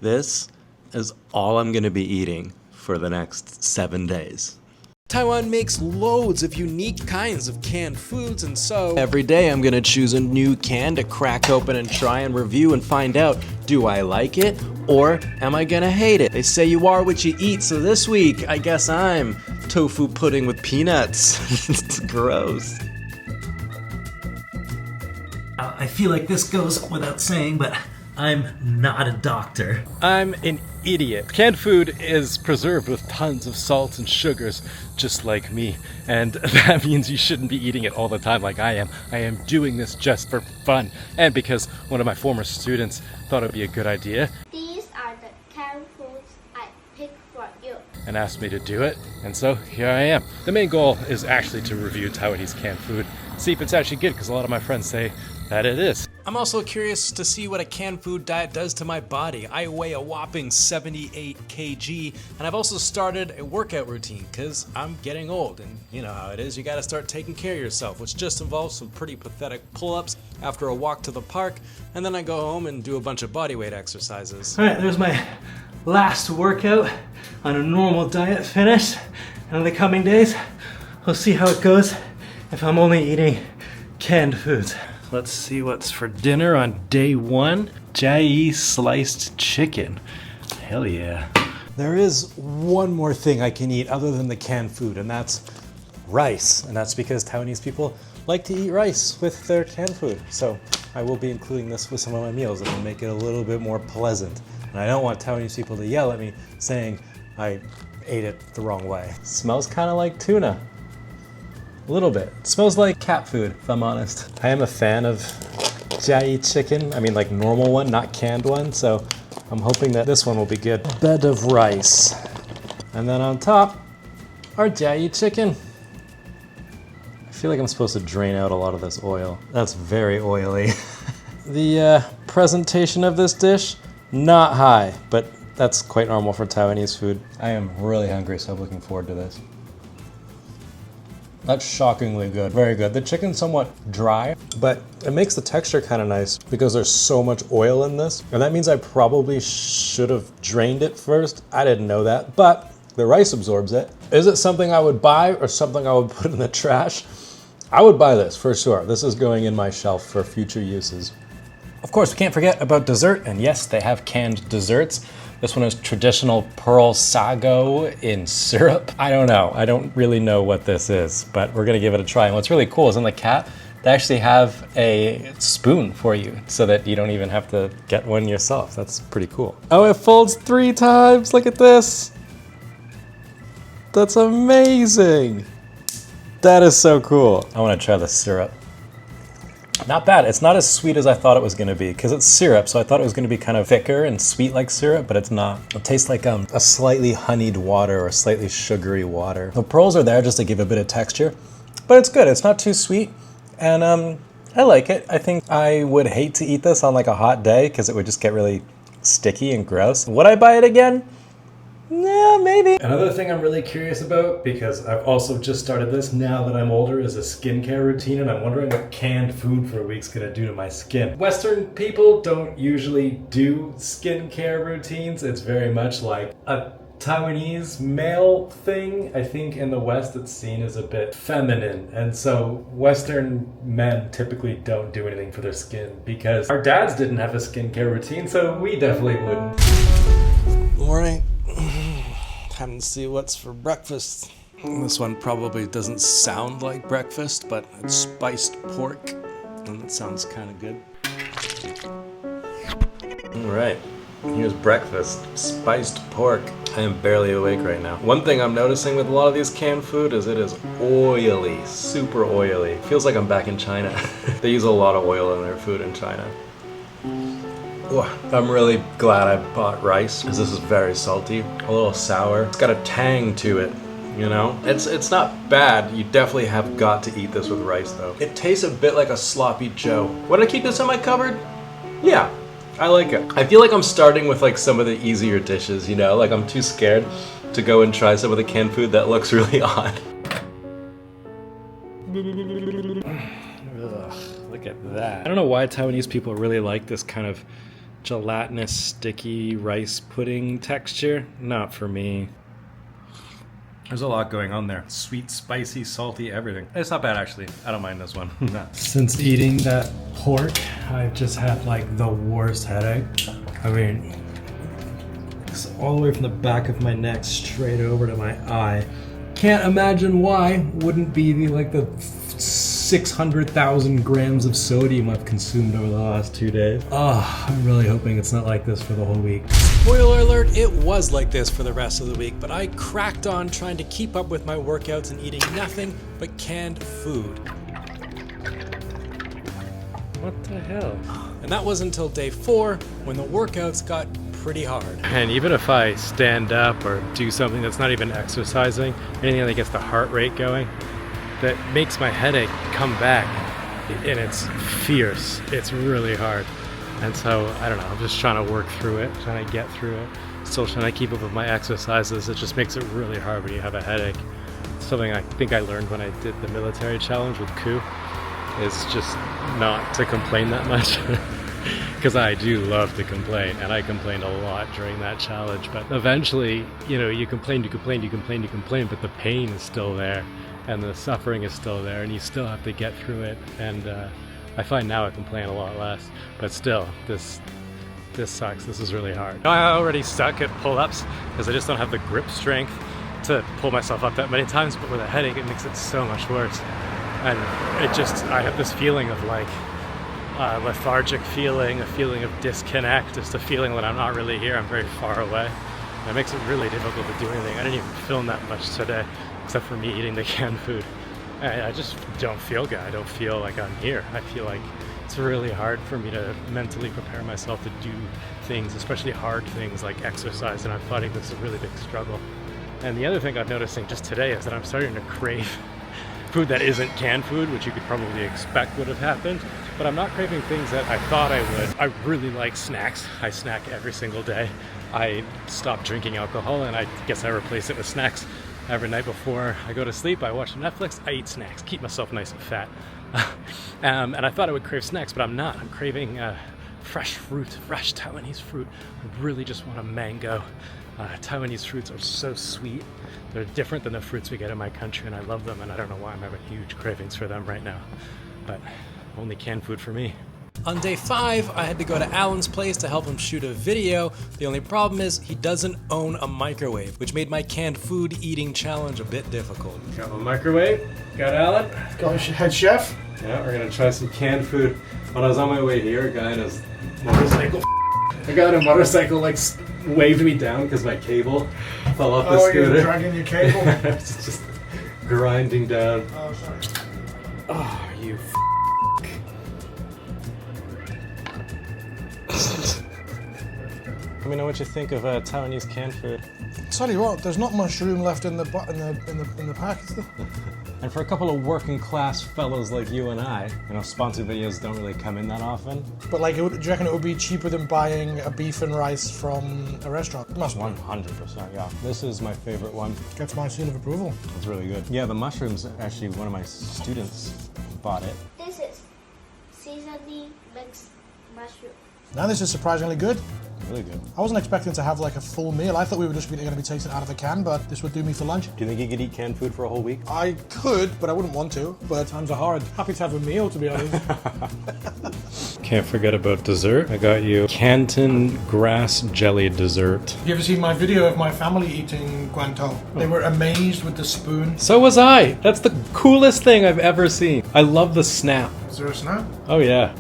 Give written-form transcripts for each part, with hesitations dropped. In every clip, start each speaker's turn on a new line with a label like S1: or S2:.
S1: This is all I'm gonna be eating for the next 7 days. Taiwan makes loads of unique kinds of canned foods, and so every day I'm gonna choose a new can to crack open and try and review and find out, do I like it or am I gonna hate it? They say you are what you eat, so this week I guess I'm tofu pudding with peanuts. It's gross.
S2: I feel like this goes without saying, but I'm not a doctor.
S3: I'm an idiot. Canned food is preserved with tons of salts and sugars, just like me. And that means you shouldn't be eating it all the time like I am. I am doing this just for fun. And because one of my former students thought it'd be a good idea.
S4: These are the canned foods I picked for you.
S3: And asked me to do it. And so here I am. The main goal is actually to review Taiwanese canned food. See if it's actually good, because a lot of my friends say that it is.
S1: I'm also curious to see what a canned food diet does to my body. I weigh a whopping 78 kg, and I've also started a workout routine because I'm getting old, and you know how it is, you gotta start taking care of yourself, which just involves some pretty pathetic pull-ups after a walk to the park, and then I go home and do a bunch of bodyweight exercises.
S2: All right, there's my last workout on a normal diet finished. And in the coming days, we'll see how it goes if I'm only eating canned foods. Let's see what's for dinner on day one. Jai sliced chicken. Hell yeah.
S1: There is one more thing I can eat other than the canned food, and that's rice. And that's because Taiwanese people like to eat rice with their canned food. So I will be including this with some of my meals, and will make it a little bit more pleasant. And I don't want Taiwanese people to yell at me saying I ate it the wrong way. It smells kind of like tuna. A little bit. It smells like cat food, if I'm honest. I am a fan of jai chicken. I mean, like normal one, not canned one. So I'm hoping that this one will be good. A bed of rice. And then on top, our jai chicken. I feel like I'm supposed to drain out a lot of this oil. That's very oily. The presentation of this dish, not high, but that's quite normal for Taiwanese food. I am really hungry, so I'm looking forward to this. That's shockingly good, very good. The chicken's somewhat dry, but it makes the texture kind of nice because there's so much oil in this. And that means I probably should have drained it first. I didn't know that, but the rice absorbs it. Is it something I would buy or something I would put in the trash? I would buy this for sure. This is going in my shelf for future uses. Of course, we can't forget about dessert, and yes, they have canned desserts. This one is traditional pearl sago in syrup. I don't know, I don't really know what this is, but we're gonna give it a try. And what's really cool is in the cap, they actually have a spoon for you so that you don't even have to get one yourself. That's pretty cool. Oh, it folds 3 times, look at this. That's amazing. That is so cool. I wanna try the syrup. Not bad. It's not as sweet as I thought it was going to be because it's syrup, so I thought it was going to be kind of thicker and sweet like syrup, but it's not. It tastes like a slightly honeyed water or slightly sugary water. The pearls are there just to give a bit of texture, but it's good. It's not too sweet, and I like it. I think I would hate to eat this on like a hot day because it would just get really sticky and gross. Would I buy it again? Yeah, maybe.
S2: Another thing I'm really curious about, because I've also just started this now that I'm older, is a skincare routine, and I'm wondering what canned food for a week's gonna do to my skin. Western people don't usually do skincare routines. It's very much like a Taiwanese male thing. I think in the West it's seen as a bit feminine, and so Western men typically don't do anything for their skin because our dads didn't have a skincare routine, so we definitely wouldn't.
S1: Morning. Time to see what's for breakfast. This one probably doesn't sound like breakfast, but it's spiced pork, and it sounds kind of good. All right, here's breakfast. Spiced pork. I am barely awake right now. One thing I'm noticing with a lot of these canned food is it is oily, super oily. Feels like I'm back in China. They use a lot of oil in their food in China. I'm really glad I bought rice because this is very salty, a little sour. It's got a tang to it, you know? It's not bad. You definitely have got to eat this with rice though. It tastes a bit like a sloppy Joe. Would I keep this in my cupboard? Yeah, I like it. I feel like I'm starting with like some of the easier dishes, you know? Like I'm too scared to go and try some of the canned food that looks really odd.
S3: Ugh, look at that. I don't know why Taiwanese people really like this kind of
S2: gelatinous, sticky rice pudding texture. Not for me. There's a lot going on there. Sweet, spicy, salty, everything. It's not bad, actually. I don't mind this one. Since eating that pork, I've just had like the worst headache. I mean, it's all the way from the back of my neck straight over to my eye. Can't imagine why. Wouldn't be the 600,000 grams of sodium I've consumed over the last 2 days. Oh, I'm really hoping it's not like this for the whole week.
S1: Spoiler alert, it was like this for the rest of the week, but I cracked on trying to keep up with my workouts and eating nothing but canned food.
S2: What the hell?
S1: And that was until day 4, when the workouts got pretty hard.
S3: And even if I stand up or do something that's not even exercising, anything that gets the heart rate going, that makes my headache come back, and it's fierce. It's really hard. And so, I don't know, I'm just trying to work through it, trying to get through it. Still trying to keep up with my exercises. It just makes it really hard when you have a headache. Something I think I learned when I did the military challenge with Ku is just not to complain that much. Because I do love to complain, and I complained a lot during that challenge. But eventually, you complain, but the pain is still there, and the suffering is still there, and you still have to get through it. And I find now I complain a lot less, but still, this sucks. This is really hard. I already suck at pull-ups because I just don't have the grip strength to pull myself up that many times, but with a headache, it makes it so much worse. And I have this feeling of lethargic feeling, a feeling of disconnect, just a feeling that I'm not really here, I'm very far away. And it makes it really difficult to do anything. I didn't even film that much today, except for me eating the canned food. I just don't feel good. I don't feel like I'm here. I feel like it's really hard for me to mentally prepare myself to do things, especially hard things like exercise, and I'm finding this a really big struggle. And the other thing I'm noticing just today is that I'm starting to crave food that isn't canned food, which you could probably expect would have happened, but I'm not craving things that I thought I would. I really like snacks. I snack every single day. I stopped drinking alcohol, and I guess I replace it with snacks. Every night before I go to sleep, I watch Netflix, I eat snacks, keep myself nice and fat. And I thought I would crave snacks, but I'm not. I'm craving fresh fruit, fresh Taiwanese fruit. I really just want a mango. Taiwanese fruits are so sweet. They're different than the fruits we get in my country, and I love them, and I don't know why I'm having huge cravings for them right now. But only canned food for me.
S1: On day 5, I had to go to Alan's place to help him shoot a video. The only problem is he doesn't own a microwave, which made my canned food eating challenge a bit difficult.
S2: Got my microwave, got Alan.
S5: Got head chef.
S2: Yeah, we're gonna try some canned food. When I was on my way here, a guy in his motorcycle, waved me down because my cable fell off the scooter.
S5: You're dragging your cable?
S2: It's just grinding down.
S5: Oh, sorry.
S2: Oh, you
S1: Let me know what you think of Taiwanese canned food.
S5: Tell you what, there's not much room left in the pack, is there?
S1: And for a couple of working class fellows like you and I, sponsored videos don't really come in that often.
S5: But do you reckon it would be cheaper than buying a beef and rice from a restaurant? It must be.
S1: 100%, yeah. This is my favorite one.
S5: Gets my seal of approval.
S1: It's really good. Yeah, the mushrooms, actually, one of my students bought it.
S4: This is seasoning mixed mushroom.
S5: Now this is surprisingly good.
S1: Really good.
S5: I wasn't expecting to have like a full meal. I thought we were just going to be tasting it out of a can, but this would do me for lunch.
S1: Do you think you could eat canned food for a whole week?
S5: I could, but I wouldn't want to. But times are hard. Happy to have a meal, to be honest.
S2: Can't forget about dessert. I got you Canton grass jelly dessert.
S5: You ever seen my video of my family eating guantou? They were amazed with the spoon.
S2: So was I. That's the coolest thing I've ever seen. I love the snap.
S5: Is there a snap?
S2: Oh yeah.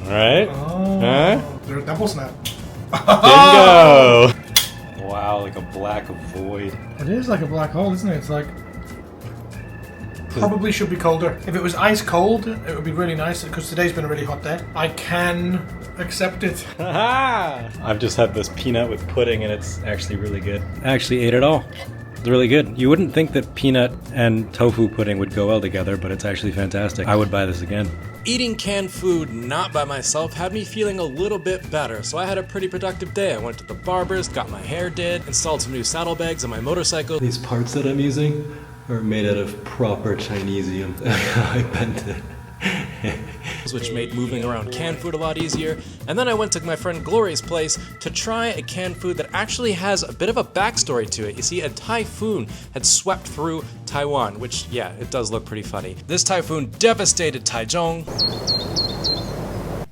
S2: All right.
S5: Oh.
S2: Huh?
S5: Is there a double snap?
S2: Bingo! Wow, like a black void.
S5: It is like a black hole, isn't it? It's like... Probably should be colder. If it was ice cold, it would be really nice, because today's been a really hot day. I can accept it.
S2: I've just had this peanut with pudding, and it's actually really good. I actually ate it all. It's really good. You wouldn't think that peanut and tofu pudding would go well together, but it's actually fantastic. I would buy this again.
S1: Eating canned food not by myself had me feeling a little bit better, so I had a pretty productive day. I went to the barber's, got my hair did, installed some new saddlebags on my motorcycle.
S2: These parts that I'm using are made out of proper Chinesium. I bent it.
S3: which made moving around canned food a lot easier. And then I went to my friend Glory's place to try a canned food that actually has a bit of a backstory to it. You see, a typhoon had swept through Taiwan, which, yeah, it does look pretty funny. This typhoon devastated Taichung.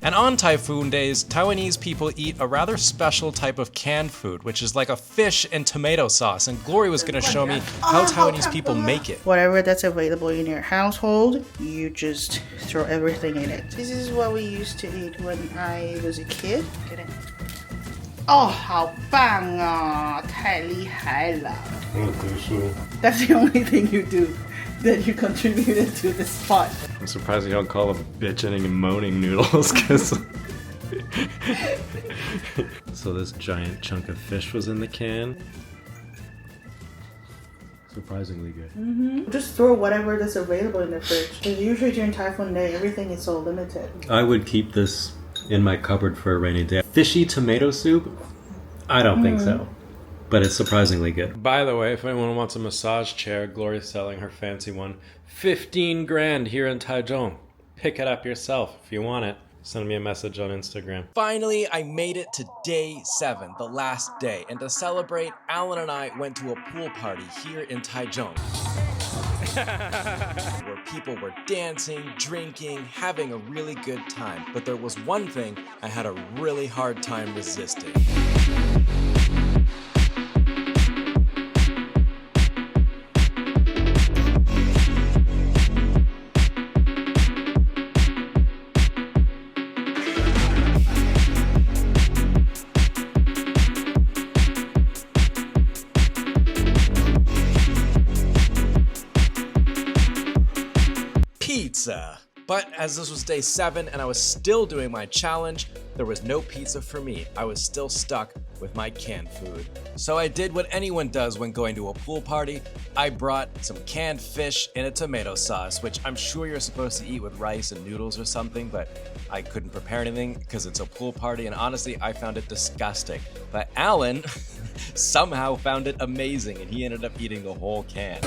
S3: And on typhoon days, Taiwanese people eat a rather special type of canned food, which is like a fish and tomato sauce. And Glory was gonna show me how Taiwanese people make it.
S6: Whatever that's available in your household, you just throw everything in it. This is what we used to eat when I was a kid. Get it? Oh, 好棒啊！太厉害了。That's the only thing you do that you contributed to this pot.
S3: I'm surprised you don't call them bitching and moaning noodles, because... So this giant chunk of fish was in the can. Surprisingly good.
S6: Just throw whatever that's available in the fridge. Because usually during typhoon day, everything is so limited.
S3: I would keep this in my cupboard for a rainy day. Fishy tomato soup? I don't think so. But it's surprisingly good. By the way, if anyone wants a massage chair, Glory's selling her fancy one. 15 grand here in Taichung. Pick it up yourself if you want it. Send me a message on Instagram. Finally, I made it to day 7, the last day. And to celebrate, Alan and I went to a pool party here in Taichung. Where people were dancing, drinking, having a really good time. But there was one thing I had a really hard time resisting. Pizza. But as this was day 7 and I was still doing my challenge, there was no pizza for me. I was still stuck with my canned food. So I did what anyone does when going to a pool party. I brought some canned fish in a tomato sauce, which I'm sure you're supposed to eat with rice and noodles or something, but I couldn't prepare anything because it's a pool party, and honestly, I found it disgusting. But Alan somehow found it amazing, and he ended up eating the whole can.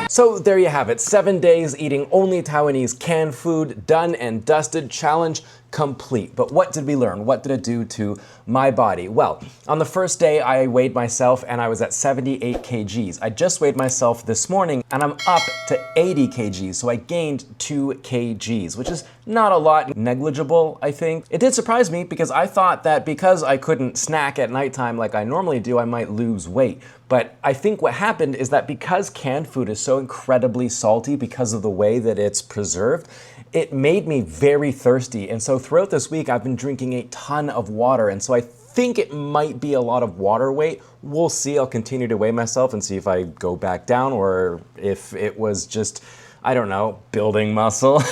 S3: So there you have it, 7 days eating only Taiwanese canned food, done and dusted, challenge complete. But what did we learn? What did it do to my body? Well, on the first day I weighed myself and I was at 78 kgs. I just weighed myself this morning and I'm up to 80 kgs, so I gained 2 kgs, which is not a lot, negligible, I think. It did surprise me because I thought that because I couldn't snack at nighttime like I normally do, I might lose weight. But I think what happened is that because canned food is so incredibly salty because of the way that it's preserved, it made me very thirsty. And so throughout this week, I've been drinking a ton of water. And so I think it might be a lot of water weight. We'll see. I'll continue to weigh myself and see if I go back down or if it was just, I don't know, building muscle.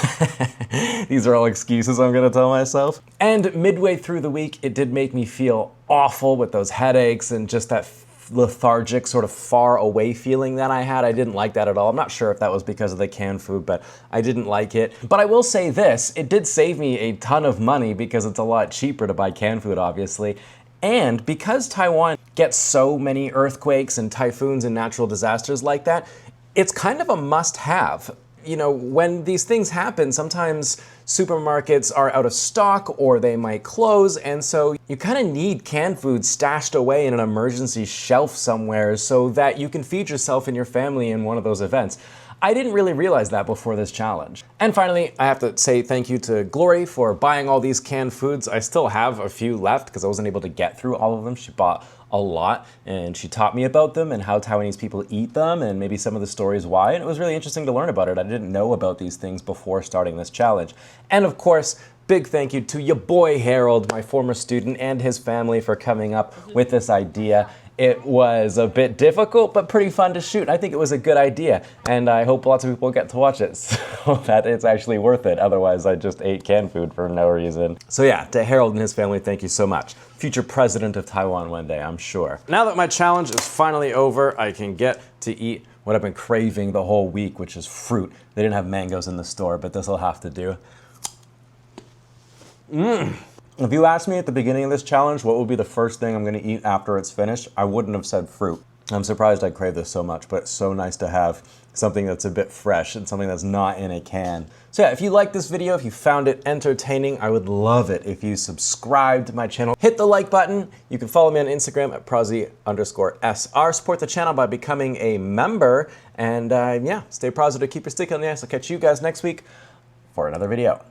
S3: These are all excuses I'm gonna tell myself. And midway through the week, it did make me feel awful with those headaches and just that lethargic, sort of far away feeling that I had. I didn't like that at all. I'm not sure if that was because of the canned food, but I didn't like it. But I will say this, it did save me a ton of money because it's a lot cheaper to buy canned food, obviously. And because Taiwan gets so many earthquakes and typhoons and natural disasters like that, it's kind of a must-have. You know, when these things happen, sometimes supermarkets are out of stock or they might close, and so you kind of need canned food stashed away in an emergency shelf somewhere so that you can feed yourself and your family in one of those events. I didn't really realize that before this challenge. And finally, I have to say thank you to Glory for buying all these canned foods. I still have a few left because I wasn't able to get through all of them. She bought a lot and she taught me about them and how Taiwanese people eat them and maybe some of the stories why. And it was really interesting to learn about it. I didn't know about these things before starting this challenge. And of course, big thank you to your boy Harold, my former student, and his family for coming up with this idea. It was a bit difficult, but pretty fun to shoot. I think it was a good idea, and I hope lots of people get to watch it so that it's actually worth it. Otherwise, I just ate canned food for no reason. So yeah, to Harold and his family, thank you so much. Future president of Taiwan one day, I'm sure. Now that my challenge is finally over, I can get to eat what I've been craving the whole week, which is fruit. They didn't have mangoes in the store, but this'll have to do. If you asked me at the beginning of this challenge what would be the first thing I'm gonna eat after it's finished, I wouldn't have said fruit. I'm surprised I crave this so much, but it's so nice to have something that's a bit fresh and something that's not in a can.
S7: So yeah, if you liked this video, if you found it entertaining, I would love it if you subscribed to my channel. Hit the like button. You can follow me on Instagram at Prozzy_SR. Support the channel by becoming a member. And yeah, stay positive, keep your stick on the ice. I'll catch you guys next week for another video.